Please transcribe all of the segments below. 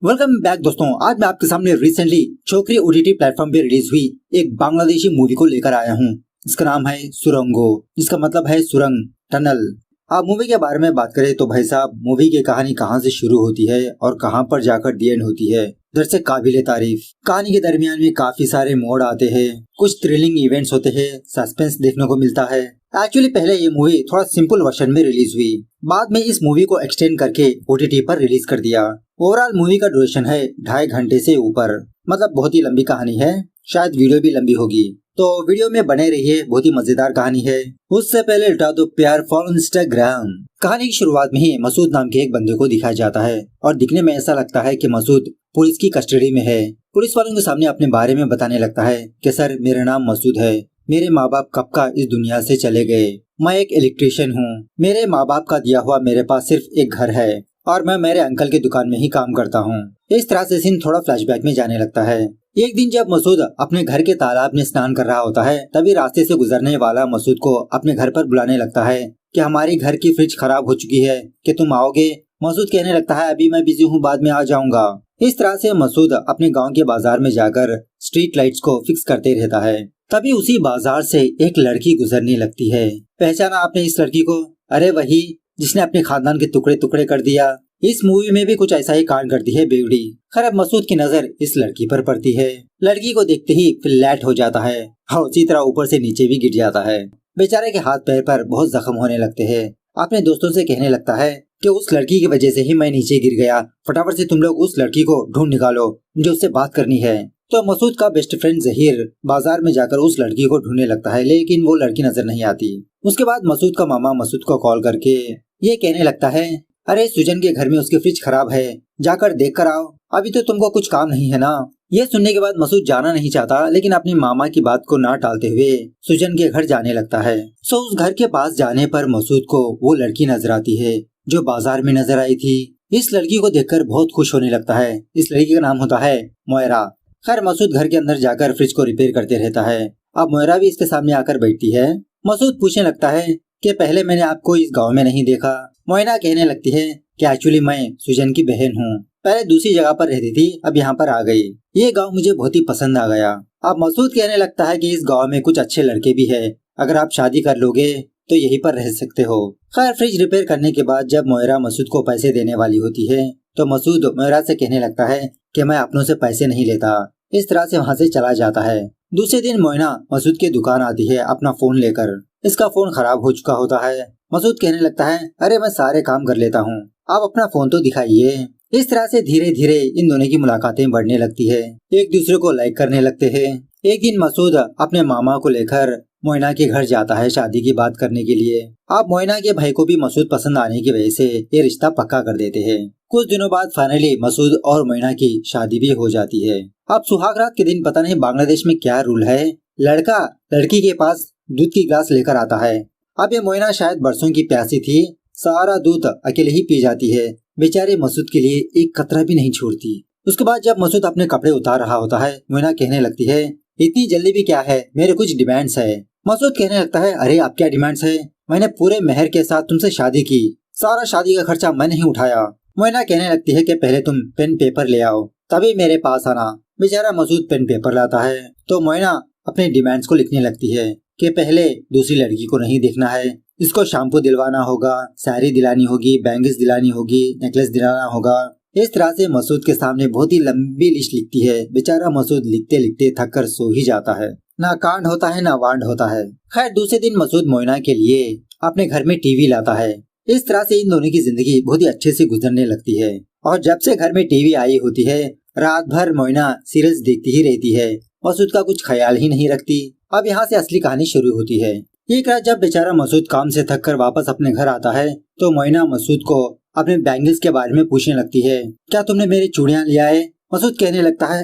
Welcome back दोस्तों। आज मैं आपके सामने रिसेंटली छोकरी ओटीटी प्लेटफॉर्म पे रिलीज हुई एक बांग्लादेशी मूवी को लेकर आया हूँ। इसका नाम है सुरंगो, जिसका मतलब है सुरंग, टनल। आप मूवी के बारे में बात करें तो भाई साहब, मूवी की कहानी कहाँ से शुरू होती है और कहाँ पर जाकर दी एंड होती है, दरअसल काबिले तारीफ। कहानी के दरमियान में काफी सारे मोड़ आते हैं, कुछ थ्रिलिंग इवेंट्स होते हैं, सस्पेंस देखने को मिलता है। एक्चुअली पहले ये मूवी थोड़ा सिंपल वर्जन में रिलीज हुई, बाद में इस मूवी को एक्सटेंड करके ओटीटी पर रिलीज कर दिया। ओवरऑल मूवी का ड्यूरेशन है 2.5 घंटे से ऊपर, मतलब बहुत ही लंबी कहानी है, शायद वीडियो भी लंबी होगी, तो वीडियो में बने रहिए, बहुत ही मजेदार कहानी है। उससे पहले लौटा दो प्यार फॉर इंस्टाग्राम। कहानी की शुरुआत में ही मसूद नाम के एक बंदे को दिखाया जाता है और दिखने में ऐसा लगता है कि मसूद पुलिस की कस्टडी में है। पुलिस वालों के सामने अपने बारे में बताने लगता है कि सर, मेरा नाम मसूद है, मेरे माँ बाप कब का इस दुनिया से चले गए, मैं एक इलेक्ट्रिशियन हूँ, मेरे माँ बाप का दिया हुआ मेरे पास सिर्फ एक घर है और मैं मेरे अंकल की दुकान में ही काम करता हूँ। इस तरह से सीन थोड़ा फ्लैशबैक में जाने लगता है। एक दिन जब मसूद अपने घर के तालाब में स्नान कर रहा होता है, तभी रास्ते से गुजरने वाला मसूद को अपने घर पर बुलाने लगता है कि हमारी घर की फ्रिज खराब हो चुकी है, कि तुम आओगे। मसूद कहने लगता है अभी मैं बिजी हूँ, बाद में आ जाऊंगा। इस तरह से मसूद अपने गांव के बाजार में जाकर स्ट्रीट लाइट्स को फिक्स करते रहता है। तभी उसी बाजार से एक लड़की गुजरने लगती है। पहचाना आपने इस लड़की को? अरे वही जिसने अपने खानदान के टुकड़े टुकड़े कर दिया। इस मूवी में भी कुछ ऐसा ही कांड करती है बेवड़ी। खैर, अब मसूद की नजर इस लड़की पर पड़ती है। लड़की को देखते ही फ्लैट हो जाता है और उसी तरह ऊपर से नीचे भी गिर जाता है। बेचारे के हाथ पैर पर बहुत जख्म होने लगते हैं। अपने दोस्तों से कहने लगता है कि उस लड़की की वजह से ही मैं नीचे गिर गया, फटाफट से तुम लोग उस लड़की को ढूंढ निकालो, मुझे उससे बात करनी है। तो मसूद का बेस्ट फ्रेंड जहीर बाजार में जाकर उस लड़की को ढूंढने लगता है, लेकिन वो लड़की नजर नहीं आती। उसके बाद मसूद का मामा मसूद को कॉल करके ये कहने लगता है, अरे सुजन के घर में उसकी फ्रिज खराब है, जाकर देख कर आओ, अभी तो तुमको कुछ काम नहीं है ना। ये सुनने के बाद मसूद जाना नहीं चाहता, लेकिन अपनी मामा की बात को ना टालते हुए सुजन के घर जाने लगता है। उस घर के पास जाने पर मसूद को वो लड़की नजर आती है जो बाजार में नजर आई थी। इस लड़की को देखकर बहुत खुश होने लगता है। इस लड़की का नाम होता है मोयरा। खैर, मसूद घर के अंदर जाकर फ्रिज को रिपेयर करते रहता है। अब मोयरा भी इसके सामने आकर बैठती है। मसूद पूछने लगता है कि पहले मैंने आपको इस गांव में नहीं देखा। मोयरा कहने लगती है कि एक्चुअली मैं सुजन की बहन हूँ, पहले दूसरी जगह पर रहती थी, अब यहाँ पर आ गई। ये गांव मुझे बहुत ही पसंद आ गया। अब मसूद कहने लगता है कि इस गांव में कुछ अच्छे लड़के भी है, अगर आप शादी कर लोगे तो यहीं पर रह सकते हो। खैर, फ्रिज रिपेयर करने के बाद जब मोयरा मसूद को पैसे देने वाली होती है तो मसूद मोयरा से कहने लगता है कि मैं अपनों से पैसे नहीं लेता। इस तरह से वहाँ से चला जाता है। दूसरे दिन मोयना मसूद की दुकान आती है अपना फोन लेकर। इसका फोन खराब हो चुका होता है। मसूद कहने लगता है, अरे मैं सारे काम कर लेता हूँ, आप अपना फोन तो दिखाइए। इस तरह से धीरे धीरे इन दोनों की मुलाकातें बढ़ने लगती है, एक दूसरे को लाइक करने लगते हैं। एक दिन मसूद अपने मामा को लेकर मोयना के घर जाता है शादी की बात करने के लिए। अब मोयना के भाई को भी मसूद पसंद आने की वजह से ये रिश्ता पक्का कर देते हैं। कुछ दिनों बाद फाइनली मसूद और मोयना की शादी भी हो जाती है। अब सुहाग रात के दिन पता नहीं बांग्लादेश में क्या रूल है, लड़का लड़की के पास दूध की गिलास लेकर आता है। अब ये मोयना शायद बरसों की प्यासी थी, सारा दूध अकेले ही पी जाती है। बेचारे मसूद के लिए एक कतरा भी नहीं छोड़ती। उसके बाद जब मसूद अपने कपड़े उतार रहा होता है, मोयना कहने लगती है, इतनी जल्दी भी क्या है, मेरे कुछ डिमांड्स है। मसूद कहने लगता है, अरे आप क्या डिमांड्स है, मैंने पूरे मेहर के साथ तुमसे शादी की, सारा शादी का खर्चा मैंने ही उठाया। मोयना कहने लगती है कि पहले तुम पेन पेपर ले आओ, तभी मेरे पास आना। बेचारा मसूद पेन पेपर लाता है तो मोयना अपने डिमांड्स को लिखने लगती है कि पहले दूसरी लड़की को नहीं देखना है, इसको शैम्पू दिलवाना होगा, साड़ी दिलानी होगी, बैंगल्स दिलानी होगी, नेकलेस दिलाना होगा। इस तरह से मसूद के सामने बहुत ही लंबी लिस्ट लिखती है। बेचारा मसूद लिखते लिखते थक कर सो ही जाता है। ना कांड होता है ना वांड होता है। खैर, दूसरे दिन मसूद मोयना के लिए अपने घर में टीवी लाता है। इस तरह से इन दोनों की जिंदगी बहुत ही अच्छे से गुजरने लगती है। और जब से घर में टीवी आई होती है, रात भर मोयना सीरियल्स देखती ही रहती है, मसूद का कुछ ख्याल ही नहीं रखती। अब यहाँ से असली कहानी शुरू होती है। एक रात जब बेचारा मसूद काम से थक कर वापस अपने घर आता है तो मोयना मसूद को अपने बैंगल्स के बारे में पूछने लगती है, क्या तुमने मेरी चूड़ियां लिया है? मसूद कहने लगता है,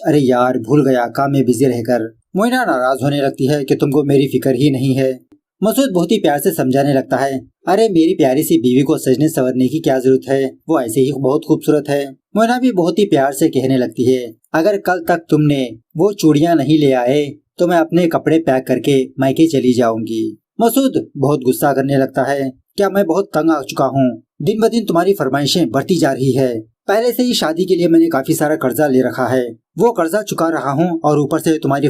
अरे यार भूल गया, काम में बिजी रहकर। मोयना नाराज होने लगती है कि तुमको मेरी फिक्र ही नहीं है। मसूद बहुत ही प्यार से समझाने लगता है, अरे मेरी प्यारी सी बीवी को सजने संवरने की क्या जरूरत है, वो ऐसे ही बहुत खूबसूरत है। मोयना भी बहुत ही प्यार से कहने लगती है, अगर कल तक तुमने वो चूड़ियां नहीं ले आए तो मैं अपने कपड़े पैक करके मायके चली जाऊंगी। मसूद बहुत गुस्सा करने लगता है, क्या मैं बहुत तंग आ चुका हूँ, दिन ब दिन तुम्हारी फरमाइशें बढ़ती जा रही है, पहले से ही शादी के लिए मैंने काफी सारा कर्जा ले रखा है, वो कर्जा चुका रहा हूँ और ऊपर से तुम्हारी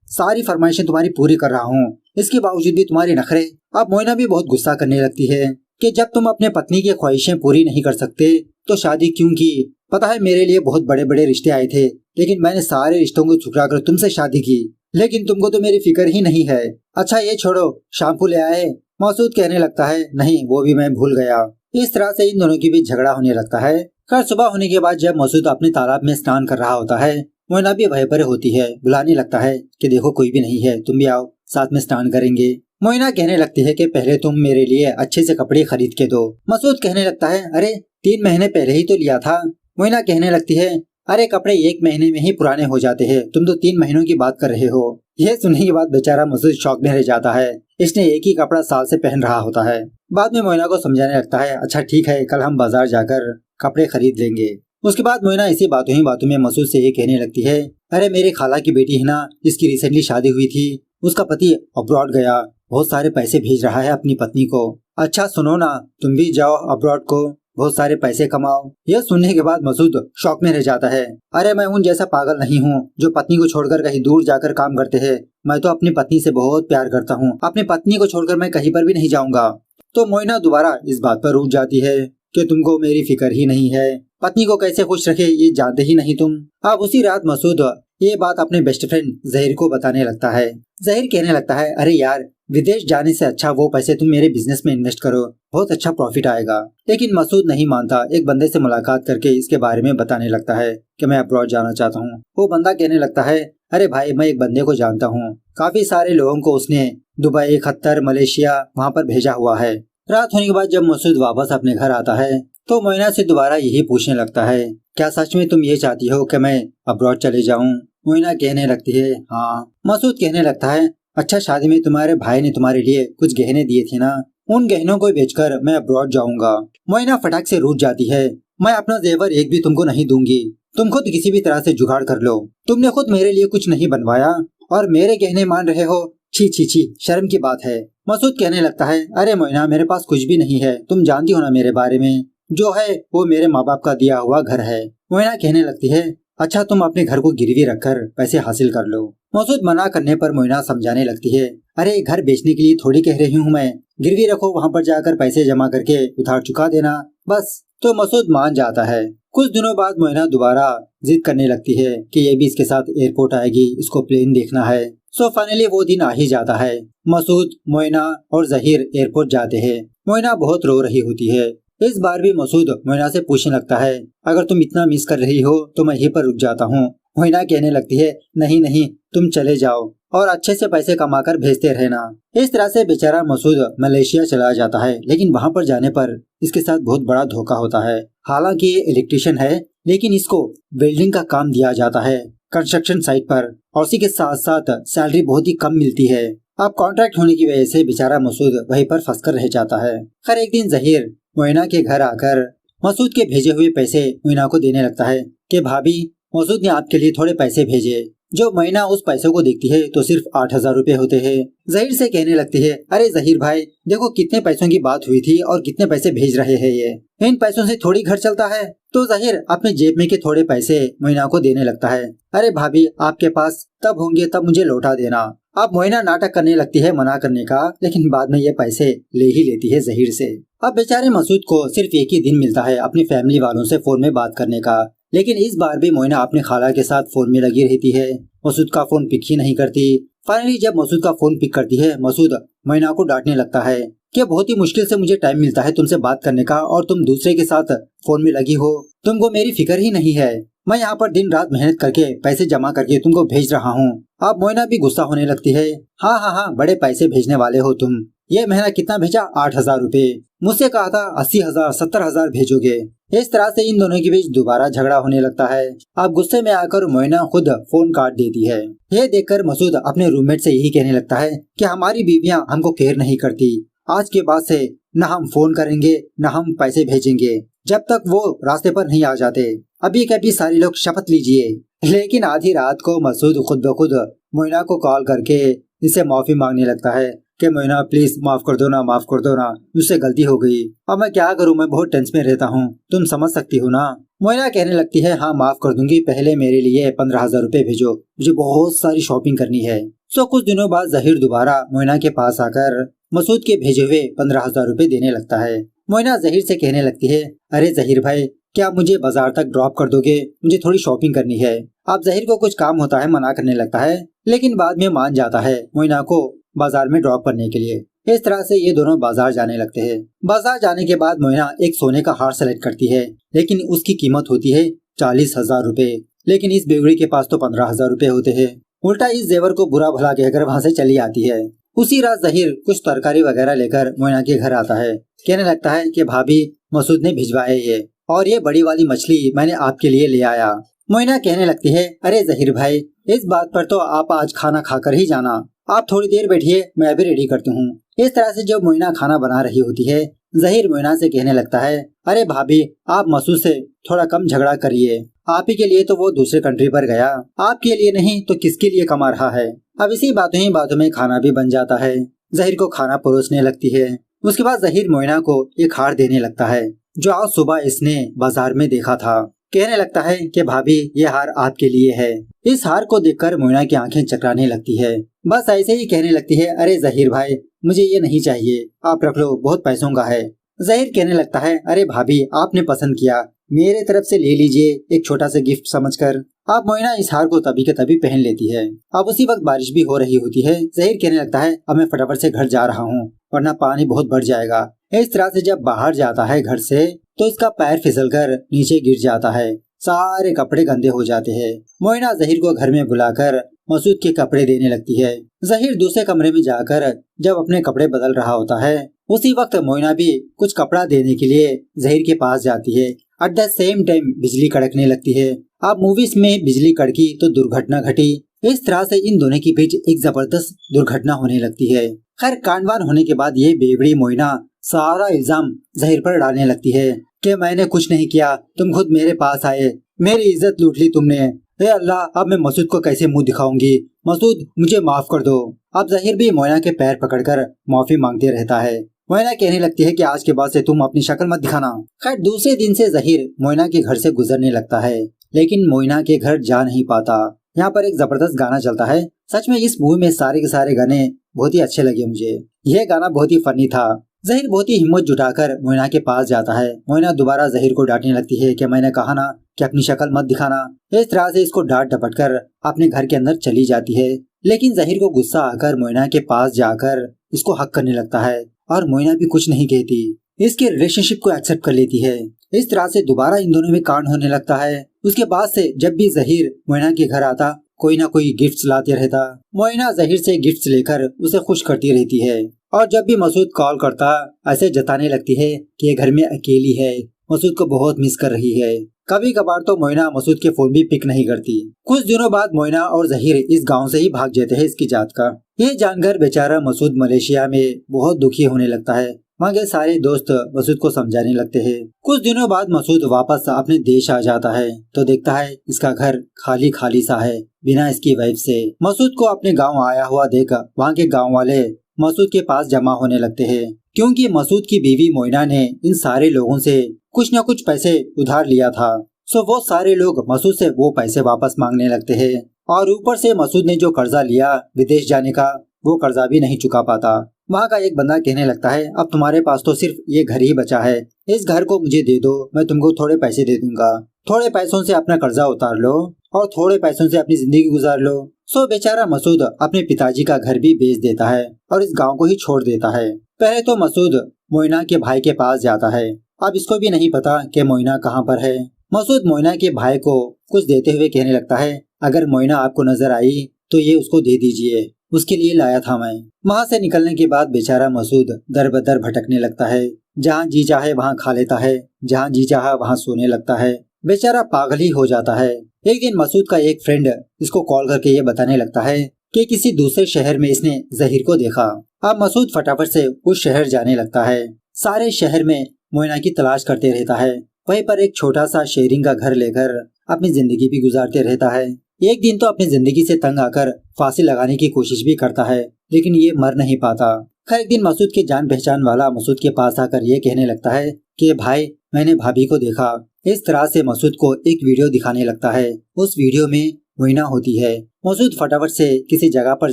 सारी फरमाइशें तुम्हारी पूरी कर रहा हूँ। इसके बावजूद भी तुम्हारे नखरे। अब मोइना भी बहुत गुस्सा करने लगती है कि जब तुम अपने पत्नी की ख्वाहिशें पूरी नहीं कर सकते तो शादी क्यों की। पता है मेरे लिए बहुत बड़े बड़े रिश्ते आए थे, लेकिन मैंने सारे रिश्तों को ठुकरा कर तुमसे शादी की, लेकिन तुमको तो मेरी फिक्र ही नहीं है। अच्छा ये छोड़ो, शैम्पू ले आए? मसूद कहने लगता है नहीं, वो भी मैं भूल गया। इस तरह से इन दोनों के बीच झगड़ा होने लगता है। कल सुबह होने के बाद जब मसूद अपने तालाब में स्नान कर रहा होता है, मोइना भी वहीं पर होती है। बुलाने लगता है कि देखो कोई भी नहीं है, तुम भी आओ, साथ में स्नान करेंगे। मोइना कहने लगती है कि पहले तुम मेरे लिए अच्छे से कपड़े खरीद के दो। मसूद कहने लगता है अरे 3 महीने पहले ही तो लिया था। मोइना कहने लगती है अरे कपड़े 1 महीने में ही पुराने हो जाते हैं, तुम तो 3 महीनों की बात कर रहे हो। यह सुनने के बाद बेचारा मसूद शौक में रह जाता है। इसने एक ही कपड़ा साल से पहन रहा होता है। बाद में मोइना को समझाने लगता है अच्छा ठीक है, कल हम बाजार जाकर कपड़े खरीद लेंगे। उसके बाद मोइना इसी बातों ही बातों में मसूद से ये कहने लगती है अरे मेरे खाला की बेटी है ना, जिसकी रिसेंटली शादी हुई थी, उसका पति अब्रॉड गया, बहुत सारे पैसे भेज रहा है अपनी पत्नी को। अच्छा सुनो ना, तुम भी जाओ अब्रॉड को, बहुत सारे पैसे कमाओ। यह सुनने के बाद मसूद शौक में रह जाता है। अरे मैं उन जैसा पागल नहीं हूँ जो पत्नी को छोड़कर कहीं दूर जाकर काम करते हैं। मैं तो अपनी पत्नी से बहुत प्यार करता हूँ, अपनी पत्नी को छोड़कर मैं कहीं पर भी नहीं जाऊंगा। तो मोइना दोबारा इस बात पर रुक जाती है कि तुमको मेरी फिक्र ही नहीं है, पत्नी को कैसे खुश रखे ये जानते ही नहीं तुम। अब उसी रात मसूद ये बात अपने बेस्ट फ्रेंड जहीर को बताने लगता है। जहीर कहने लगता है अरे यार, विदेश जाने से अच्छा वो पैसे तुम मेरे बिजनेस में इन्वेस्ट करो, बहुत अच्छा प्रॉफिट आएगा। लेकिन मसूद नहीं मानता। एक बंदे से मुलाकात करके इसके बारे में बताने लगता है कि मैं अब्रॉड जाना चाहता हूँ। वो बंदा कहने लगता है अरे भाई, मैं एक बंदे को जानता हूँ, काफी सारे लोगों को उसने दुबई, कतर, मलेशिया वहाँ पर भेजा हुआ है। रात होने के बाद जब मसूद वापस अपने घर आता है तो मोइना से दोबारा यही पूछने लगता है क्या सच में तुम ये चाहती हो कि मैं अब्रॉड चले जाऊँ? मोइना कहने लगती है हाँ। मसूद कहने लगता है अच्छा, शादी में तुम्हारे भाई ने तुम्हारे लिए कुछ गहने दिए थे ना, उन गहनों को बेचकर मैं अब्रॉड जाऊंगा। मोइना फटाक से रूठ जाती है। मैं अपना जेवर एक भी तुमको नहीं दूंगी, तुम खुद किसी भी तरह से जुगाड़ कर लो। तुमने खुद मेरे लिए कुछ नहीं बनवाया और मेरे गहने मान रहे हो, छी छी छी, शर्म की बात है। मसूद कहने लगता है अरे मोइना, मेरे पास कुछ भी नहीं है, तुम जानती हो ना मेरे बारे में, जो है वो मेरे माँ बाप का दिया हुआ घर है। मोइना कहने लगती है अच्छा, तुम अपने घर को गिरवी रखकर पैसे हासिल कर लो। मसूद मना करने पर मोइना समझाने लगती है अरे घर बेचने के लिए थोड़ी कह रही हूँ मैं, गिरवी रखो, वहाँ पर जाकर पैसे जमा करके उधार चुका देना बस। तो मसूद मान जाता है। कुछ दिनों बाद मोइना दोबारा जिद करने लगती है कि ये भी इसके साथ एयरपोर्ट आएगी, इसको प्लेन देखना है। सो फाइनली वो दिन आ ही जाता है। मसूद, मोइना और जहीर एयरपोर्ट जाते हैं। मोइना बहुत रो रही होती है। इस बार भी मसूद मोइना से पूछने लगता है अगर तुम इतना मिस कर रही हो तो मैं यहीं पर रुक जाता हूँ। मोइना कहने लगती है नहीं नहीं, तुम चले जाओ और अच्छे से पैसे कमाकर भेजते रहना। इस तरह से बेचारा मसूद मलेशिया चला जाता है। लेकिन वहाँ पर जाने पर इसके साथ बहुत बड़ा धोखा होता है। हालांकि ये इलेक्ट्रिशियन है, लेकिन इसको वेल्डिंग का काम दिया जाता है कंस्ट्रक्शन साइट पर, और उसी के साथ साथ सैलरी बहुत ही कम मिलती है। अब कॉन्ट्रैक्ट होने की वजह से बेचारा मसूद वहीं पर फंस कर रह जाता है। खैर एक दिन जहीर मोइना के घर आकर मसूद के भेजे हुए पैसे मोइना को देने लगता है कि भाभी, मसूद ने आपके लिए थोड़े पैसे भेजे। जो मोइना उस पैसों को देखती है तो सिर्फ 8,000 रुपए होते हैं। जहीर से कहने लगती है अरे जहीर भाई, देखो कितने पैसों की बात हुई थी और कितने पैसे भेज रहे हैं ये, इन पैसों से थोड़ी घर चलता है। तो जहीर अपने जेब में के थोड़े पैसे मोइना को देने लगता है। अरे भाभी, आपके पास तब होंगे तब मुझे लौटा देना। अब मोइना नाटक करने लगती है मना करने का, लेकिन बाद में ये पैसे ले ही लेती है जहीर से। अब बेचारे मसूद को सिर्फ एक ही दिन मिलता है अपनी फैमिली वालों से फोन में बात करने का, लेकिन इस बार भी मोइना अपने खाला के साथ फोन में लगी रहती है। मसूद का फोन पिक ही नहीं करती। फाइनली जब मसूद का फोन पिक करती है, मसूद मोइना को डांटने लगता है कि बहुत ही मुश्किल से मुझे टाइम मिलता है तुमसे बात करने का और तुम दूसरे के साथ फोन में लगी हो, तुमको मेरी फिक्र ही नहीं है। मैं यहाँ पर दिन रात मेहनत करके पैसे जमा करके तुमको भेज रहा हूँ। अब मोइना भी गुस्सा होने लगती है। हाँ हाँ हाँ, बड़े पैसे भेजने वाले हो तुम। ये महीना कितना भेजा? 8,000 रुपए। मुझसे कहा था 80,000 70,000 भेजोगे। इस तरह से इन दोनों के बीच दोबारा झगड़ा होने लगता है। अब गुस्से में आकर मोइना खुद फोन काट देती है। ये देखकर मसूद अपने रूममेट से यही कहने लगता है कि हमारी बीवियां हमको केयर नहीं करती। आज के बाद से न हम फोन करेंगे न हम पैसे भेजेंगे जब तक वो रास्ते पर नहीं आ जाते। अभी कभी सारे लोग शपथ लीजिए। लेकिन आधी रात को मसूद खुद ब खुद मोइना को कॉल करके इससे माफी मांगने लगता है कि मोइना प्लीज माफ कर दो ना, माफ कर दो ना, मुझसे गलती हो गई, अब मैं क्या करूँ, मैं बहुत टेंशन में रहता हूँ, तुम समझ सकती हो ना। मोइना कहने लगती है हाँ माफ कर दूंगी, पहले मेरे लिए 15,000 रुपए भेजो, मुझे बहुत सारी शॉपिंग करनी है। सो कुछ दिनों बाद जहीर दोबारा मोइना के पास आकर मसूद के भेजे हुए 15,000 रुपए देने लगता है। मोइना जहीर से कहने लगती है अरे जहीर भाई, क्या आप मुझे बाजार तक ड्रॉप कर दोगे, मुझे थोड़ी शॉपिंग करनी है। अब जहीर को कुछ काम होता है, मना करने लगता है, लेकिन बाद में मान जाता है मोइना को बाजार में ड्रॉप करने के लिए। इस तरह से ये दोनों बाजार जाने लगते हैं। बाजार जाने के बाद मोइना एक सोने का हार सेलेक्ट करती है, लेकिन उसकी कीमत होती है 40,000 रुपए, लेकिन इस बेवड़ी के पास तो 15,000 रुपए होते हैं। उल्टा इस जेवर को बुरा भला कहकर वहाँ से चली आती है। उसी रात जहीर कुछ तरकारी वगैरह लेकर मोइना के घर आता है। कहने लगता है कि भाभी मसूद ने भिजवाए ये, और ये बड़ी वाली मछली मैंने आपके लिए ले आया। मोइना कहने लगती है अरे जहीर भाई, इस बात पर तो आप आज खाना खाकर ही जाना, आप थोड़ी देर बैठिए, मैं अभी रेडी करती हूँ। इस तरह से जब मोइना खाना बना रही होती है, जहीर मोइना से कहने लगता है अरे भाभी, आप मसूद से थोड़ा कम झगड़ा करिए, आप ही के लिए तो वो दूसरे कंट्री पर गया, आपके लिए नहीं तो किसके लिए कमा रहा है। अब इसी बातों ही बातों में खाना भी बन जाता है। जहीर को खाना परोसने लगती है। उसके बाद जहीर मोइना को एक हार देने लगता है जो आज सुबह इसने बाजार में देखा था। कहने लगता है कि भाभी ये हार आपके लिए है। इस हार को देखकर मोइना की आंखें चकराने लगती है। बस ऐसे ही कहने लगती है अरे जहीर भाई, मुझे ये नहीं चाहिए, आप रख लो, बहुत पैसों का है। जहीर कहने लगता है अरे भाभी, आपने पसंद किया, मेरे तरफ से ले लीजिए, एक छोटा सा गिफ्ट समझकर। अब मोइना इस हार को तभी के तभी पहन लेती है। अब उसी वक्त बारिश भी हो रही होती है। जहीर कहने लगता है अब मैं फटाफट से घर जा रहा हूँ, वरना पानी बहुत बढ़ जाएगा। इस तरह से जब बाहर जाता है घर से, तो इसका पैर फिसलकर नीचे गिर जाता है, सारे कपड़े गंदे हो जाते हैं। मोइना जहीर को घर में बुलाकर मसूद के कपड़े देने लगती है। जहीर दूसरे कमरे में जाकर जब अपने कपड़े बदल रहा होता है, उसी वक्त मोइना भी कुछ कपड़ा देने के लिए जहीर के पास जाती है। एट द सेम टाइम बिजली कड़कने लगती है। अब मूवीज में बिजली कड़की तो दुर्घटना घटी। इस तरह से इन दोनों के बीच एक जबरदस्त दुर्घटना होने लगती है। खैर कांडवान होने के बाद ये बेवड़ी मोइना सारा इल्जाम जहीर पर डालने लगती है कि मैंने कुछ नहीं किया, तुम खुद मेरे पास आए, मेरी इज्जत लूट ली तुमने। हे अल्लाह, अब मैं मसूद को कैसे मुंह दिखाऊंगी, मसूद मुझे माफ कर दो। अब जहीर भी मोइना के पैर पकड़कर माफी मांगते रहता है। मोइना कहने लगती है कि आज के बाद से तुम अपनी शक्ल मत दिखाना। खैर दूसरे दिन से जहीर मोइना के घर से गुजरने लगता है, लेकिन मोइना के घर जा नहीं पाता। यहाँ पर एक जबरदस्त गाना चलता है। सच में इस मूवी में सारे के सारे गाने बहुत ही अच्छे लगे मुझे। यह गाना बहुत ही फनी था। जहीर बहुत ही हिम्मत जुटाकर मोइना के पास जाता है। मोइना दोबारा जहीर को डांटने लगती है कि मैंने कहा ना कि अपनी शक्ल मत दिखाना। इस तरह से इसको डांट डपट कर अपने घर के अंदर चली जाती है। लेकिन जहीर को गुस्सा आकर मोइना के पास जाकर इसको हक करने लगता है, और मोइना भी कुछ नहीं कहती, इसके रिलेशनशिप को एक्सेप्ट कर लेती है। इस तरह से दोबारा इन दोनों में कांड होने लगता है। उसके बाद से जब भी जहीर मोइना के घर आता, कोई ना कोई गिफ्ट्स लाते रहता। मोइना जहीर से गिफ्ट्स लेकर उसे खुश करती रहती है, और जब भी मसूद कॉल करता ऐसे जताने लगती है कि ये घर में अकेली है, मसूद को बहुत मिस कर रही है। कभी कभार तो मोइना मसूद के फोन भी पिक नहीं करती। कुछ दिनों बाद मोइना और जहीर इस गांव से ही भाग जाते हैं इसकी जात का। ये जानकर बेचारा मसूद मलेशिया में बहुत दुखी होने लगता है। वहाँ के सारे दोस्त मसूद को समझाने लगते हैं। कुछ दिनों बाद मसूद वापस अपने देश आ जाता है, तो देखता है इसका घर खाली खाली सा है, बिना इसकी वाइफ से। मसूद को अपने गाँव आया हुआ देख वहाँ के गाँव वाले मसूद के पास जमा होने लगते हैं, क्योंकि मसूद की बीवी मोइना ने इन सारे लोगों से कुछ न कुछ पैसे उधार लिया था। सो वो सारे लोग मसूद से वो पैसे वापस मांगने लगते हैं, और ऊपर से मसूद ने जो कर्जा लिया विदेश जाने का, वो कर्जा भी नहीं चुका पाता। वहाँ का एक बंदा कहने लगता है अब तुम्हारे पास तो सिर्फ ये घर ही बचा है, इस घर को मुझे दे दो, मैं तुमको थोड़े पैसे दे दूंगा, थोड़े पैसों से अपना कर्जा उतार लो और थोड़े पैसों से अपनी जिंदगी गुजार लो। सो बेचारा मसूद अपने पिताजी का घर भी बेच देता है और इस गाँव को ही छोड़ देता है। पहले तो मसूद मोइना के भाई के पास जाता है। अब इसको भी नहीं पता कि मोइना कहाँ पर है। मसूद मोइना के भाई को कुछ देते हुए कहने लगता है अगर मोइना आपको नजर आई तो ये उसको दे दीजिए, उसके लिए लाया था मैं। वहाँ से निकलने के बाद बेचारा मसूद दर बदर भटकने लगता है। जहाँ जी चाहे वहाँ खा लेता है, जहाँ जी चाहा वहाँ सोने लगता है। बेचारा पागल ही हो जाता है। एक दिन मसूद का एक फ्रेंड इसको कॉल करके ये बताने लगता है कि किसी दूसरे शहर में इसने जहीर को देखा। अब मसूद फटाफट से उस शहर जाने लगता है। सारे शहर में मोइना की तलाश करते रहता है। वहीं पर एक छोटा सा शेयरिंग का घर लेकर अपनी जिंदगी भी गुजारते रहता है। एक दिन तो अपनी जिंदगी से तंग आकर फांसी लगाने की कोशिश भी करता है, लेकिन ये मर नहीं पाता। खैर एक दिन मसूद के जान पहचान वाला मसूद के पास आकर ये कहने लगता है कि भाई मैंने भाभी को देखा। इस तरह से मसूद को एक वीडियो दिखाने लगता है। उस वीडियो में मोइना होती है। मसूद फटाफट से किसी जगह पर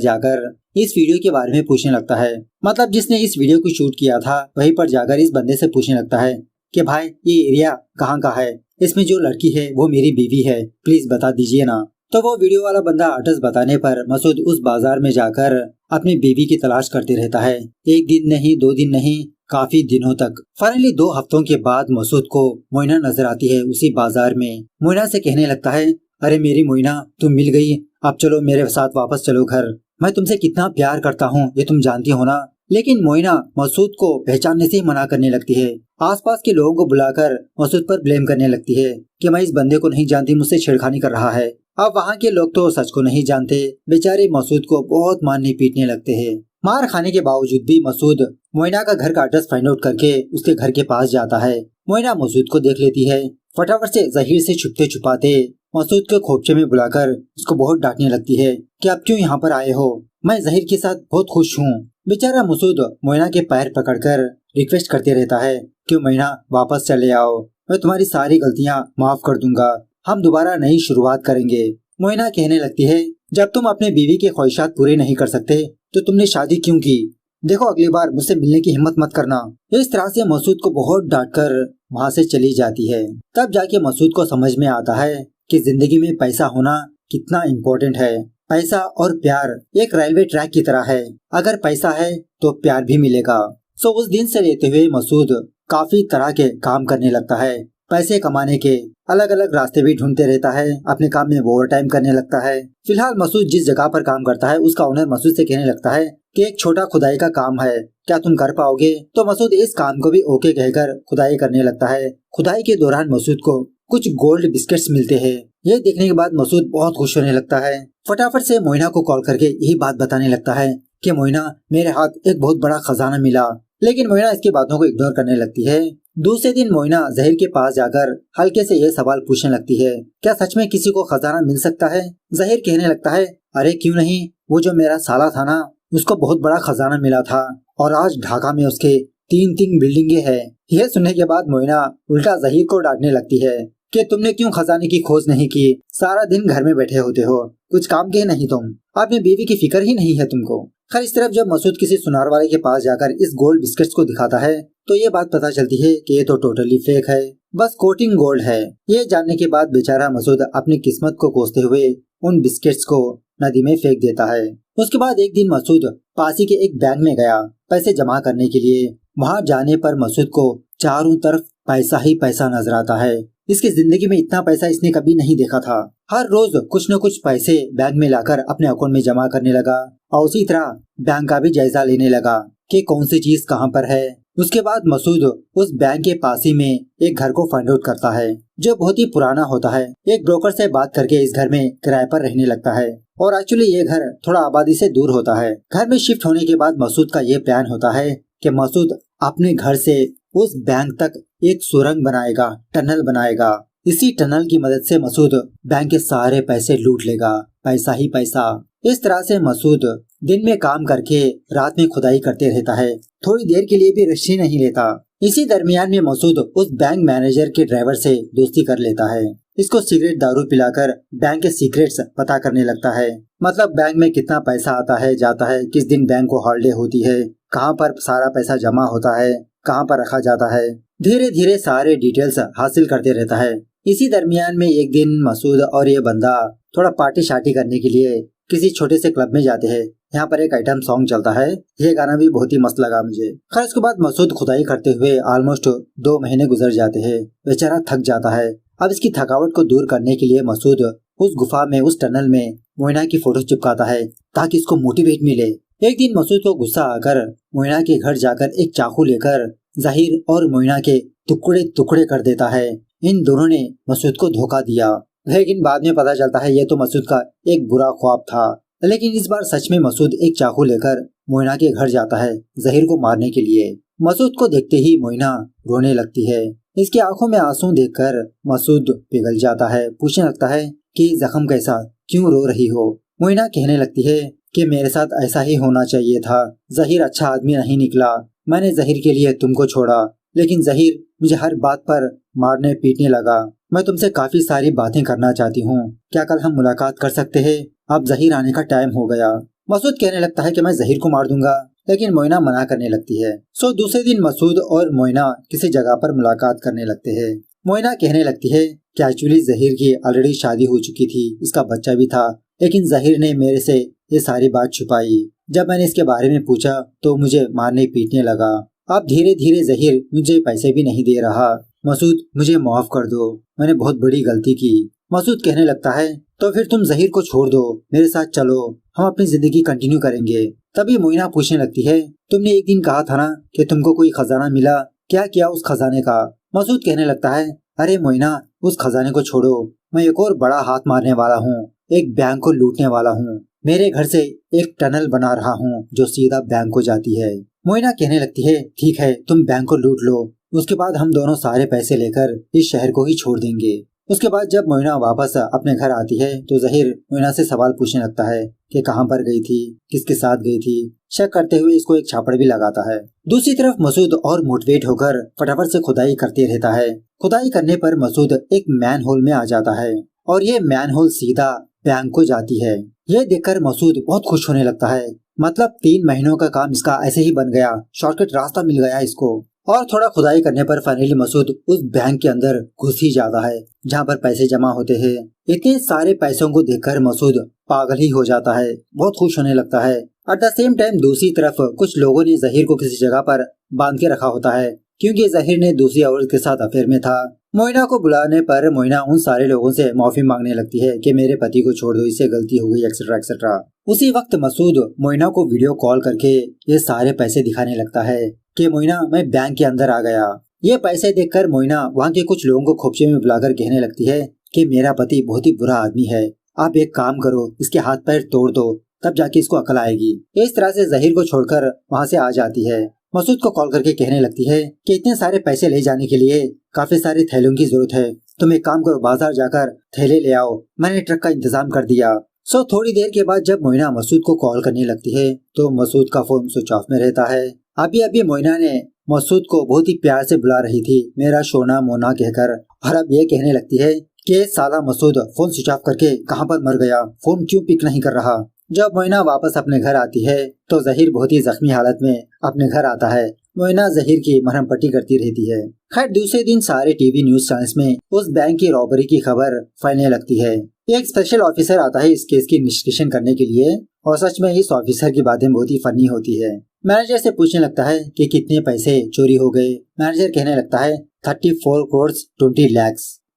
जाकर इस वीडियो के बारे में पूछने लगता है। मतलब जिसने इस वीडियो को शूट किया था वहीं पर जाकर इस बंदे से पूछने लगता है कि भाई ये एरिया कहाँ का है, इसमें जो लड़की है वो मेरी बीवी है, प्लीज बता दीजिए ना। तो वो वीडियो वाला बंदा एड्रेस बताने पर मसूद उस बाजार में जाकर अपनी बीवी की तलाश करते रहता है। एक दिन नहीं, 2 दिन नहीं, काफी दिनों तक। फाइनली 2 हफ्तों के बाद मसूद को मोइना नजर आती है उसी बाजार में। मोइना से कहने लगता है, अरे मेरी मोइना तुम मिल गई, अब चलो मेरे साथ वापस चलो घर। मैं तुमसे कितना प्यार करता हूँ ये तुम जानती हो ना। लेकिन मोइना मसूद को पहचानने से ही मना करने लगती है। आसपास के लोगों को बुलाकर मसूद पर ब्लेम करने लगती है कि मैं इस बंदे को नहीं जानती, मुझसे छेड़खानी कर रहा है। अब वहाँ के लोग तो सच को नहीं जानते, बेचारे मसूद को बहुत मारने पीटने लगते हैं। मार खाने के बावजूद भी मसूद मोइना का घर का एड्रेस फाइंड आउट करके उसके घर के पास जाता है। मोइना मसूद को देख लेती है। फटाफट से जहीर से छुपते छुपाते मसूद के खोपचे में बुलाकर उसको बहुत डांटने लगती है कि आप क्यों यहाँ पर आए हो, मैं जहीर के साथ बहुत खुश हूँ। बेचारा मसूद मोइना के पैर पकड़कर रिक्वेस्ट करते रहता है कि मोइना वापस चले आओ, मैं तुम्हारी सारी गलतियाँ माफ कर दूंगा, हम दोबारा नई शुरुआत करेंगे। मोइना कहने लगती है, जब तुम अपने बीवी के ख्वाहिशात पूरे नहीं कर सकते तो तुमने शादी क्यों की, देखो अगली बार मुझसे मिलने की हिम्मत मत करना। इस तरह से मसूद को बहुत डांटकर वहाँ से चली जाती है। तब जाके मसूद को समझ में आता है कि जिंदगी में पैसा होना कितना इम्पोर्टेंट है। पैसा और प्यार एक रेलवे ट्रैक की तरह है, अगर पैसा है तो प्यार भी मिलेगा। सो उस दिन से लेते हुए मसूद काफी तरह के काम करने लगता है। पैसे कमाने के अलग अलग रास्ते भी ढूंढते रहता है, अपने काम में ओवर टाइम करने लगता है। फिलहाल मसूद जिस जगह पर काम करता है उसका ओनर मसूद से कहने लगता है कि एक छोटा खुदाई का काम है, क्या तुम कर पाओगे। तो मसूद इस काम को भी ओके कहकर खुदाई करने लगता है। खुदाई के दौरान मसूद को कुछ गोल्ड बिस्किट्स मिलते हैं। ये देखने के बाद मसूद बहुत खुश होने लगता है। फटाफट से मोइना को कॉल करके यही बात बताने लगता है कि मोइना मेरे हाथ एक बहुत बड़ा खजाना मिला। लेकिन मोइना इसकी बातों को इग्नोर करने लगती है। दूसरे दिन मोइना जहीर के पास जाकर हल्के से ये सवाल पूछने लगती है, क्या सच में किसी को खजाना मिल सकता है। जहीर कहने लगता है, अरे क्यों नहीं, वो जो मेरा साला था ना उसको बहुत बड़ा खजाना मिला था और आज ढाका में उसके 3 बिल्डिंगे हैं। यह सुनने के बाद मोइना उल्टा जहीर को डांटने लगती है कि तुमने क्यों खजाने की खोज नहीं की, सारा दिन घर में बैठे होते हो, कुछ काम के नहीं तुम, अपनी बीवी की फिक्र ही नहीं है तुमको। खैर इस तरफ जब मसूद किसी सुनार वाले के पास जाकर इस गोल्ड बिस्किट्स को दिखाता है तो ये बात पता चलती है कि ये तो टोटली फेक है, बस कोटिंग गोल्ड है। ये जानने के बाद बेचारा मसूद अपनी किस्मत को कोसते हुए उन बिस्किट्स को नदी में फेंक देता है। उसके बाद एक दिन मसूद पासी के एक बैंक में गया पैसे जमा करने के लिए। वहाँ जाने पर मसूद को चारों तरफ पैसा ही पैसा नजर आता है। इसकी जिंदगी में इतना पैसा इसने कभी नहीं देखा था। हर रोज कुछ न कुछ पैसे बैंक में लाकर अपने अकाउंट में जमा करने लगा और उसी तरह बैंक का भी जायजा लेने लगा कि कौन सी चीज कहाँ पर है। उसके बाद मसूद उस बैंक के पास ही में एक घर को फाइंड आउट करता है जो बहुत ही पुराना होता है। एक ब्रोकर से बात करके इस घर में किराए पर रहने लगता है और एक्चुअली ये घर थोड़ा आबादी से दूर होता है। घर में शिफ्ट होने के बाद मसूद का ये प्लान होता है कि मसूद अपने घर से उस बैंक तक एक सुरंग बनाएगा, टनल बनाएगा। इसी टनल की मदद से मसूद बैंक के सारे पैसे लूट लेगा, पैसा ही पैसा। इस तरह से मसूद दिन में काम करके रात में खुदाई करते रहता है, थोड़ी देर के लिए भी रेस्ट ही नहीं लेता। इसी दरमियान में मसूद उस बैंक मैनेजर के ड्राइवर से दोस्ती कर लेता है। इसको सिगरेट दारू पिलाकर बैंक के सीक्रेट्स पता करने लगता है। मतलब बैंक में कितना पैसा आता है जाता है, किस दिन बैंक को हॉलिडे होती है, कहाँ पर सारा पैसा जमा होता है, कहाँ पर रखा जाता है। धीरे धीरे सारे डिटेल्स हासिल करते रहता है। इसी दरमियान में एक दिन मसूद और ये बंदा थोड़ा पार्टी शार्टी करने के लिए किसी छोटे से क्लब में जाते हैं। यहाँ पर एक आइटम सॉन्ग चलता है, ये गाना भी बहुत ही मस्त लगा मुझे। खैर उसके बाद मसूद खुदाई करते हुए ऑलमोस्ट 2 महीने गुजर जाते हैं। बेचारा थक जाता है। अब इसकी थकावट को दूर करने के लिए मसूद उस गुफा में, उस टनल में मोइना की फोटो चिपकाता है ताकि इसको मोटिवेट मिले। एक दिन मसूद को गुस्सा आकर मोइना के घर जाकर एक चाकू लेकर जहीर और मोइना के टुकड़े टुकड़े कर देता है। इन दोनों ने मसूद को धोखा दिया, लेकिन बाद में पता चलता है ये तो मसूद का एक बुरा ख्वाब था। लेकिन इस बार सच में मसूद एक चाकू लेकर मोइना के घर जाता है जहीर को मारने के लिए। मसूद को देखते ही मोइना रोने लगती है। इसकी आंखों में आंसू देखकर मसूद पिघल जाता है, पूछने लगता है कि जख्म कैसा, क्यों रो रही हो। मोइना कहने लगती है कि मेरे साथ ऐसा ही होना चाहिए था। जहीर अच्छा आदमी नहीं निकला। मैंने जहीर के लिए तुमको छोड़ा, लेकिन जहीर मुझे हर बात पर मारने पीटने लगा। मैं तुमसे काफी सारी बातें करना चाहती हूँ। क्या कल हम मुलाकात कर सकते हैं? अब जहीर आने का टाइम हो गया। मसूद कहने लगता है कि मैं जहीर को मार दूंगा, लेकिन मोइना मना करने लगती है। सो दूसरे दिन मसूद और मोइना किसी जगह पर मुलाकात करने लगते हैं। मोइना कहने लगती है कि एक्चुअली जहीर की ऑलरेडी शादी हो चुकी थी, इसका बच्चा भी था, लेकिन जहीर ने मेरे से ये सारी बात छुपाई। जब मैंने इसके बारे में पूछा तो मुझे मारने पीटने लगा। अब धीरे धीरे जहीर मुझे पैसे भी नहीं दे रहा। मसूद मुझे माफ कर दो, मैंने बहुत बड़ी गलती की। मसूद कहने लगता है तो फिर तुम जहीर को छोड़ दो, मेरे साथ चलो, हम अपनी जिंदगी कंटिन्यू करेंगे। तभी मोइना पूछने लगती है तुमने एक दिन कहा था ना कि तुमको कोई खजाना मिला, क्या किया उस खजाने का? मसूद कहने लगता है अरे मोइना, उस खजाने को छोड़ो, मैं एक और बड़ा हाथ मारने वाला हूँ, एक बैंक को लूटने वाला हूँ। मेरे घर से एक टनल बना रहा हूँ जो सीधा बैंक को जाती है। मोइना कहने लगती है ठीक है, तुम बैंक को लूट लो, उसके बाद हम दोनों सारे पैसे लेकर इस शहर को ही छोड़ देंगे। उसके बाद जब मोइना वापस अपने घर आती है तो जहीर मोइना से सवाल पूछने लगता है कि कहाँ पर गई थी, किसके साथ गई थी। शक करते हुए इसको एक छापड़ भी लगाता है। दूसरी तरफ मसूद और मोटिवेट होकर फटाफट से खुदाई करते रहता है। खुदाई करने पर मसूद एक मैन होल में आ जाता है और ये मैन होल सीधा बैंक को जाती है। ये देखकर मसूद बहुत खुश होने लगता है, मतलब 3 महीनों का काम इसका ऐसे ही बन गया, शॉर्टकट रास्ता मिल गया इसको। और थोड़ा खुदाई करने पर फाइनली मसूद उस बैंक के अंदर घुस ही जाता है जहाँ पर पैसे जमा होते हैं। इतने सारे पैसों को देखकर मसूद पागल ही हो जाता है, बहुत खुश होने लगता है। एट द सेम टाइम दूसरी तरफ कुछ लोगों ने जहीर को किसी जगह पर बांध के रखा होता है, क्योंकि जहीर ने दूसरी औरत के साथ अफेयर में था। मोइना को बुलाने पर मोइना उन सारे लोगों से माफी मांगने लगती है कि मेरे पति को छोड़ दो, इससे गलती हो गई, एक्सेट्रा एक्सेट्रा। उसी वक्त मसूद मोइना को वीडियो कॉल करके ये सारे पैसे दिखाने लगता है कि मोइना मैं बैंक के अंदर आ गया। ये पैसे देखकर मोइना वहाँ के कुछ लोगों को खोपचे में बुलाकर कहने लगती है कि मेरा पति बहुत ही बुरा आदमी है, आप एक काम करो, इसके हाथ पैर तोड़ दो, तब जाके इसको अकल आएगी। इस तरह से जहीर को छोड़कर वहाँ से आ जाती है। मसूद को कॉल करके कहने लगती है कि इतने सारे पैसे ले जाने के लिए काफी सारे थैलों की जरूरत है, तुम एक काम करो, बाजार जाकर थैले ले आओ, मैंने ट्रक का इंतजाम कर दिया। सो थोड़ी देर के बाद जब मोइना मसूद को कॉल करने लगती है तो मसूद का फोन स्विच ऑफ में रहता है। अभी अभी मोइना ने मसूद को बहुत ही प्यार से बुला रही थी, मेरा सोना मोना कहकर, और अब ये कहने लगती है कि साला मसूद फोन स्विच ऑफ करके कहाँ पर मर गया, फोन क्यों पिक नहीं कर रहा। जब मोइना वापस अपने घर आती है तो जहीर बहुत ही जख्मी हालत में अपने घर आता है। मोइना जहीर की मरहम पट्टी करती रहती है। खैर दूसरे दिन सारे टीवी न्यूज चैनल्स में उस बैंक की रॉबरी की खबर फैलने लगती है। एक स्पेशल ऑफिसर आता है इस केस की इन्वेस्टिगेशन करने के लिए, और सच में इस ऑफिसर की बातें बहुत ही फनी होती है। मैनेजर से पूछने लगता है कि कितने पैसे चोरी हो गए। मैनेजर कहने लगता है 34 करोड़ 20 लाख।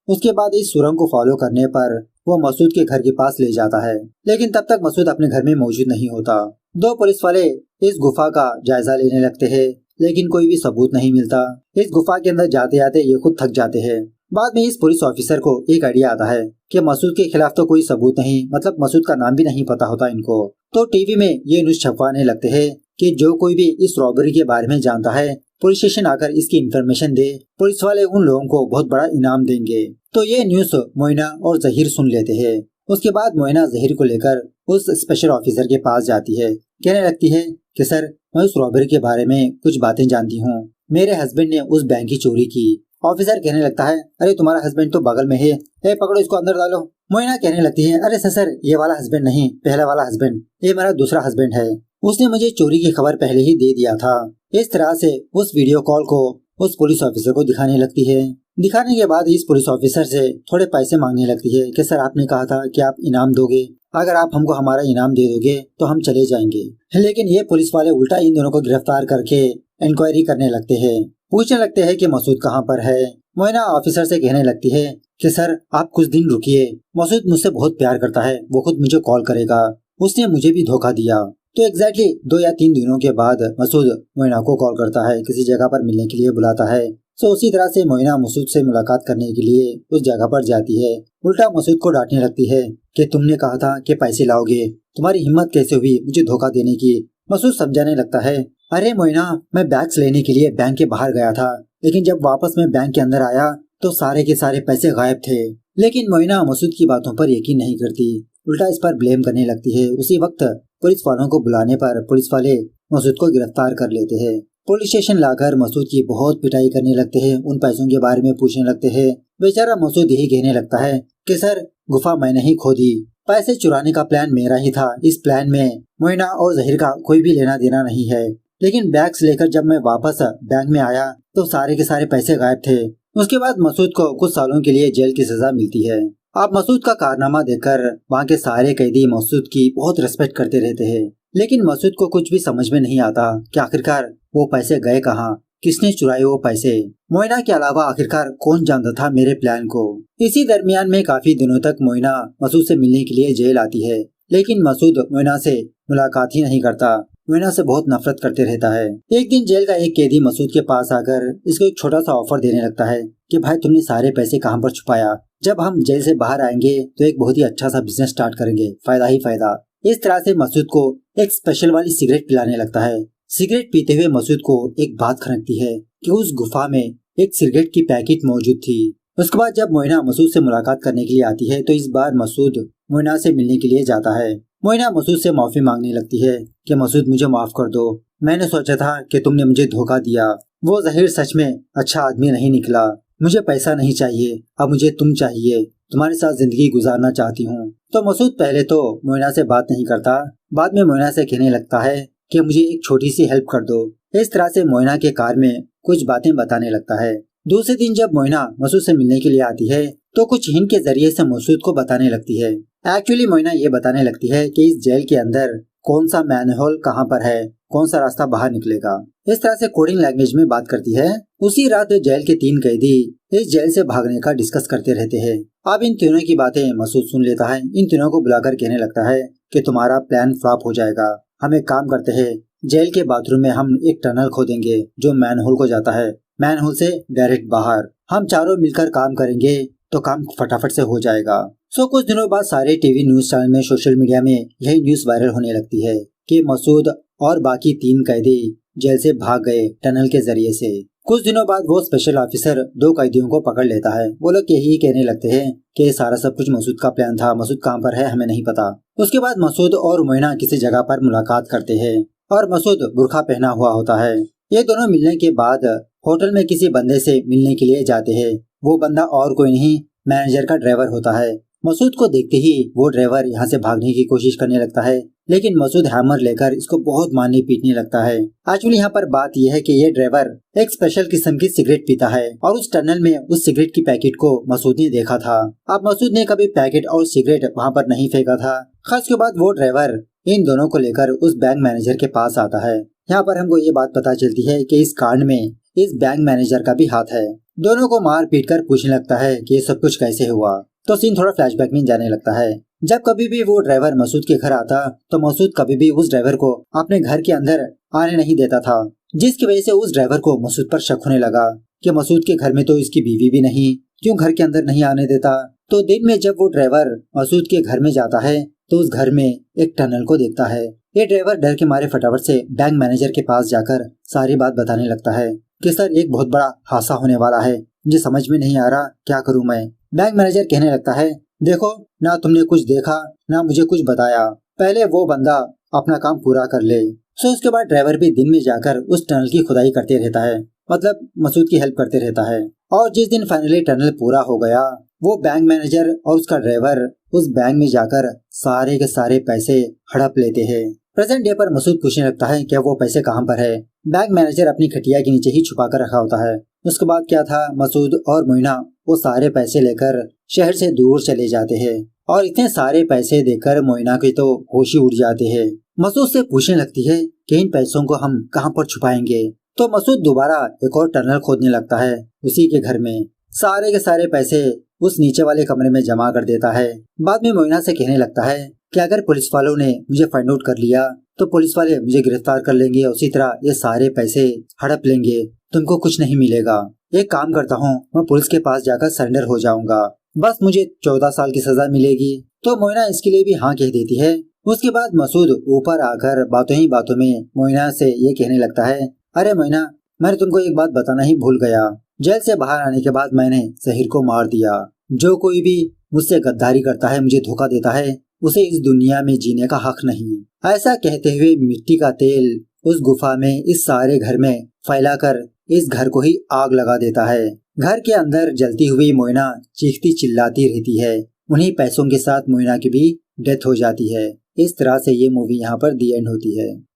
उसके बाद इस सुरंग को फॉलो करने पर वो मसूद के घर के पास ले जाता है, लेकिन तब तक मसूद अपने घर में मौजूद नहीं होता। 2 पुलिस वाले इस गुफा का जायजा लेने लगते हैं, लेकिन कोई भी सबूत नहीं मिलता। इस गुफा के अंदर जाते जाते ये खुद थक जाते हैं। बाद में इस पुलिस ऑफिसर को एक आइडिया आता है कि मसूद के खिलाफ तो कोई सबूत नहीं, मतलब मसूद का नाम भी नहीं पता होता इनको, तो टीवी में ये न्यूज छपवाने लगते हैं कि जो कोई भी इस रॉबरी के बारे में जानता है पुलिस स्टेशन आकर इसकी इन्फॉर्मेशन दे, पुलिस वाले उन लोगों को बहुत बड़ा इनाम देंगे। तो ये न्यूज मोइना और जहीर सुन लेते हैं। उसके बाद मोइना जहीर को लेकर उस स्पेशल ऑफिसर के पास जाती है, कहने लगती है कि सर मैं उस रॉबरी के बारे में कुछ बातें जानती हूँ, मेरे हस्बैंड ने उस बैंक की चोरी की। ऑफिसर कहने लगता है अरे तुम्हारा हस्बैंड तो बगल में है, पकड़ो इसको अंदर डालो। मोइना कहने लगती है अरे सर ये वाला हस्बैंड नहीं, पहला वाला हस्बैंड, ये मेरा दूसरा हस्बैंड है, उसने मुझे चोरी की खबर पहले ही दे दिया था। इस तरह से उस वीडियो कॉल को उस पुलिस ऑफिसर को दिखाने लगती है। दिखाने के बाद इस पुलिस ऑफिसर से थोड़े पैसे मांगने लगती है कि सर आपने कहा था कि आप इनाम दोगे, अगर आप हमको हमारा इनाम दे दोगे तो हम चले जाएंगे। लेकिन ये पुलिस वाले उल्टा इन दोनों को गिरफ्तार करके इंक्वायरी करने लगते हैं, पूछने लगते हैं कि मसूद कहाँ पर है। मोइना ऑफिसर से कहने लगती है कि सर आप कुछ दिन रुकिए, मसूद मुझसे बहुत प्यार करता है, वो खुद मुझे कॉल करेगा, उसने मुझे भी धोखा दिया। तो एग्जैक्टली 2 या 3 दिनों के बाद मसूद मोइना को कॉल करता है, किसी जगह पर मिलने के लिए बुलाता है। सो उसी तरह से मोइना मसूद से मुलाकात करने के लिए उस जगह पर जाती है। उल्टा मसूद को डांटने लगती है कि तुमने कहा था कि पैसे लाओगे, तुम्हारी हिम्मत कैसे हुई मुझे धोखा देने की। मसूद समझाने लगता है अरे मोइना मैं बैग्स लेने के लिए बैंक के बाहर गया था, लेकिन जब वापस मैं बैंक के अंदर आया तो सारे के सारे पैसे गायब थे। लेकिन मोइना मसूद की बातों पर यकीन नहीं करती, उल्टा इस पर ब्लेम करने लगती है। उसी वक्त पुलिस वालों को बुलाने पर पुलिस वाले मसूद को गिरफ्तार कर लेते हैं। पुलिस स्टेशन लाकर मसूद की बहुत पिटाई करने लगते हैं, उन पैसों के बारे में पूछने लगते हैं। बेचारा मसूद यही कहने लगता है कि सर, गुफा मैंने ही खोदी, पैसे चुराने का प्लान मेरा ही था। इस प्लान में मोइना और जहीर का कोई भी लेना देना नहीं है। लेकिन बैग्स लेकर जब मैं वापस बैंक में आया तो सारे के सारे पैसे गायब थे। उसके बाद मसूद को कुछ सालों के लिए जेल की सजा मिलती है। अब मसूद का कारनामा देखकर वहाँ के सारे कैदी मसूद की बहुत रिस्पेक्ट करते रहते हैं। लेकिन मसूद को कुछ भी समझ में नहीं आता कि आखिरकार वो पैसे गए कहाँ, किसने चुराए वो पैसे। मोइना के अलावा आखिरकार कौन जानता था मेरे प्लान को। इसी दरमियान में काफी दिनों तक मोइना मसूद से मिलने के लिए जेल आती है, लेकिन मसूद मोइना से मुलाकात ही नहीं करता, मोइना से बहुत नफरत करते रहता है। एक दिन जेल का एक कैदी मसूद के पास आकर इसको एक छोटा सा ऑफर देने लगता है कि भाई तुमने सारे पैसे कहाँ पर छुपाया, जब हम जेल से बाहर आएंगे तो एक बहुत ही अच्छा सा बिजनेस स्टार्ट करेंगे, फायदा ही फायदा। इस तरह से मसूद को एक स्पेशल वाली सिगरेट पिलाने लगता है। सिगरेट पीते हुए मसूद को एक बात खनकती है कि उस गुफा में एक सिगरेट की पैकेट मौजूद थी। उसके बाद जब मोइना मसूद से मुलाकात करने के लिए आती है तो इस बार मसूद मोइना से मिलने के लिए जाता है। मोइना मसूद से माफी मांगने लगती है कि मसूद मुझे माफ कर दो, मैंने सोचा था कि तुमने मुझे धोखा दिया, वो जहीर सच में अच्छा आदमी नहीं निकला, मुझे पैसा नहीं चाहिए, अब मुझे तुम चाहिए, तुम्हारे साथ जिंदगी गुजारना चाहती हूँ। तो मसूद पहले तो मोइना से बात नहीं करता, बाद में मोइना से कहने लगता है कि मुझे एक छोटी सी हेल्प कर दो। इस तरह से मोइना के कार में कुछ बातें बताने लगता है। दूसरे दिन जब मोइना मसूद से मिलने के लिए आती है तो कुछ हिंट के जरिए से मसूद को बताने लगती है। एक्चुअली मोइना ये बताने लगती है कि इस जेल के अंदर कौन सा मैनहोल कहाँ पर है, कौन सा रास्ता बाहर निकलेगा। इस तरह से कोडिंग लैंग्वेज में बात करती है। उसी रात जेल के 3 कैदी इस जेल से भागने का डिस्कस करते रहते हैं। अब इन तीनों की बातें मसूद सुन लेता है। इन तीनों को बुलाकर कहने लगता है कि तुम्हारा प्लान फ्लॉप हो जाएगा, हम एक काम करते हैं, जेल के बाथरूम में हम एक टनल खोदेंगे जो मैनहोल को जाता है, मैनहोल से डायरेक्ट बाहर। हम चारों मिलकर काम करेंगे तो काम फटाफट से हो जाएगा। कुछ दिनों बाद सारे टीवी न्यूज चैनल में, सोशल मीडिया में यही न्यूज वायरल होने लगती है कि मसूद और बाकी 3 कैदी जेल से भाग गए टनल के जरिए से। कुछ दिनों बाद वो स्पेशल ऑफिसर 2 कैदियों को पकड़ लेता है। वो लोग यही कहने लगते हैं कि सारा सब कुछ मसूद का प्लान था, मसूद कहाँ पर है हमें नहीं पता। उसके बाद मसूद और मोइना किसी जगह पर मुलाकात करते हैं और मसूद बुर्का पहना हुआ होता है। ये दोनों मिलने के बाद होटल में किसी बंदे से मिलने के लिए जाते हैं। वो बंदा और कोई नहीं, मैनेजर का ड्राइवर होता है। मसूद को देखते ही वो ड्राइवर यहाँ से भागने की कोशिश करने लगता है, लेकिन मसूद हैमर लेकर इसको बहुत मारने पीटने लगता है। एक्चुअली यहाँ पर बात यह है कि ये ड्राइवर एक स्पेशल किस्म की सिगरेट पीता है और उस टनल में उस सिगरेट की पैकेट को मसूद ने देखा था। अब मसूद ने कभी पैकेट और सिगरेट वहाँ पर नहीं फेंका था। खास के बाद वो ड्राइवर इन दोनों को लेकर उस बैंक मैनेजर के पास आता है। यहाँ पर हमको ये बात पता चलती है कि इस कांड में इस बैंक मैनेजर का भी हाथ है। दोनों को मार पीट कर पूछने लगता है कि ये सब कुछ कैसे हुआ। तो सीन थोड़ा फ्लैशबैक में जाने लगता है। जब कभी भी वो ड्राइवर मसूद के घर आता तो मसूद कभी भी उस ड्राइवर को अपने घर के अंदर आने नहीं देता था, जिसकी वजह से उस ड्राइवर को मसूद पर शक होने लगा कि मसूद के घर में तो इसकी बीवी भी नहीं, क्यों घर के अंदर नहीं आने देता। तो दिन में जब वो ड्राइवर मसूद के घर में जाता है तो उस घर में एक टनल को देखता है। ये ड्राइवर डर के मारे फटाफट से बैंक मैनेजर के पास जाकर सारी बात बताने लगता है कि सर एक बहुत बड़ा हादसा होने वाला है, मुझे समझ में नहीं आ रहा क्या करूं मैं। बैंक मैनेजर कहने लगता है देखो ना तुमने कुछ देखा ना मुझे कुछ बताया, पहले वो बंदा अपना काम पूरा कर ले। उसके बाद ड्राइवर भी दिन में जाकर उस टनल की खुदाई करते रहता है, मतलब मसूद की हेल्प करते रहता है। और जिस दिन फाइनली टनल पूरा हो गया वो बैंक मैनेजर और उसका ड्राइवर उस बैंक में जाकर सारे के सारे पैसे हड़प लेते हैं। प्रेजेंट डे पर मसूद पूछने लगता है कि वो पैसे कहाँ पर है। बैंक मैनेजर अपनी खटिया के नीचे ही छुपा कर रखा होता है। उसके बाद क्या था, मसूद और मोइना वो सारे पैसे लेकर शहर से दूर चले जाते हैं और इतने सारे पैसे देकर मोइना के तो होश ही उड़ जाते हैं। मसूद से पूछने लगती है कि इन पैसों को हम कहाँ पर छुपाएंगे। तो मसूद दोबारा एक और टनल खोदने लगता है उसी के घर में। सारे के सारे पैसे उस नीचे वाले कमरे में जमा कर देता है। बाद में मोइना से कहने लगता है कि अगर पुलिस वालों ने मुझे फाइंड आउट कर लिया तो पुलिस वाले मुझे गिरफ्तार कर लेंगे, उसी तरह ये सारे पैसे हड़प लेंगे, तुमको कुछ नहीं मिलेगा। एक काम करता हूँ, मैं पुलिस के पास जाकर सरेंडर हो जाऊंगा, बस मुझे 14 साल की सजा मिलेगी। तो मोइना इसके लिए भी हाँ कह देती है। उसके बाद मसूद ऊपर आकर बातों ही बातों में मोइना से ये कहने लगता है अरे मोइना, मैंने तुमको एक बात बताना ही भूल गया। जेल से बाहर आने के बाद मैंने जहीर को मार दिया। जो कोई भी मुझसे गद्दारी करता है, मुझे धोखा देता है, उसे इस दुनिया में जीने का हक नहीं। ऐसा कहते हुए मिट्टी का तेल उस गुफा में इस सारे घर में फैलाकर इस घर को ही आग लगा देता है। घर के अंदर जलती हुई मोइना चीखती चिल्लाती रहती है। उन्हीं पैसों के साथ मोइना की भी डेथ हो जाती है। इस तरह से ये मूवी यहाँ पर दी एंड होती है।